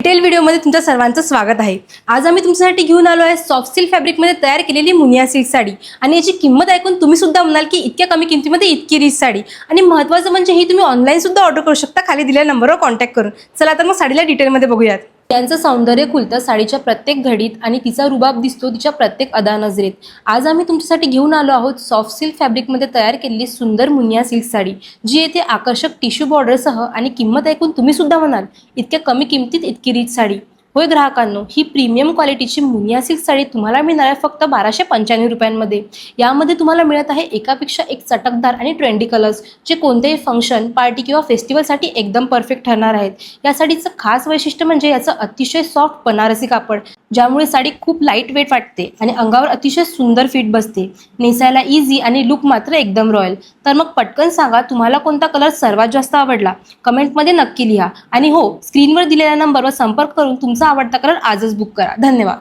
Detail व्हिडिओमध्ये तुमच्या सर्वांचं स्वागत आहे। आज आम्ही तुमच्यासाठी घेऊन आलो आहे सॉफ्ट सिल्क फॅब्रिकमध्ये तयार केलेली मुनिया सिल्क साडी आणि याची किंमत ऐकून तुम्ही सुद्धा म्हणाल की इतक्या कमी किमतीमध्ये इतकी रिच साडी। आणि महत्त्वाचं म्हणजे ही तुम्ही ऑनलाईन सुद्धा ऑर्डर करू शकता खाली दिलेल्या नंबरवर कॉन्टॅक्ट करून। चला तर मग साडीला डिटेलमध्ये बघूयात। यांचं सौंदर्य खुलतं साडीच्या प्रत्येक घडीत आणि तिचा रुबाब दिसतो तिच्या प्रत्येक अदा नजरेत। आज आम्ही तुमच्यासाठी घेऊन आलो आहोत सॉफ्ट सिल्क फॅब्रिकमध्ये तयार केलेली सुंदर मुनिया सिल्क साडी, जी येथे आकर्षक टिश्यू बॉर्डरसह आणि किंमत ऐकून तुम्ही सुद्धा म्हणाल इतक्या कमी किमतीत इतकी रिच साडी। होय ग्राहकांनो, ही प्रीमियम क्वालिटीची मुनिया सिल्क साडी तुम्हाला मिळणार आहे फक्त 1295 रुपयांमध्ये। यामध्ये तुम्हाला मिळत आहे एकापेक्षा एक चटकदार आणि ट्रेंडी कलर्स, जे कोणतेही फंक्शन, पार्टी किंवा फेस्टिवलसाठी एकदम परफेक्ट ठरणार आहेत। या साडीचं खास वैशिष्ट्य म्हणजे याचं अतिशय सॉफ्ट बनारसी कापड, ज्यामुळे साडी खूप लाईट वेट वाटते आणि अंगावर अतिशय सुंदर फिट बसते। नेसायला इझी आणि लुक मात्र एकदम रॉयल। तर मग पटकन सांगा तुम्हाला कोणता कलर सर्वात जास्त आवडला, कमेंटमध्ये नक्की लिहा। आणि हो, स्क्रीनवर दिलेल्या नंबरवर संपर्क करून तुमचा आवडता कलर आजच बुक करा। धन्यवाद।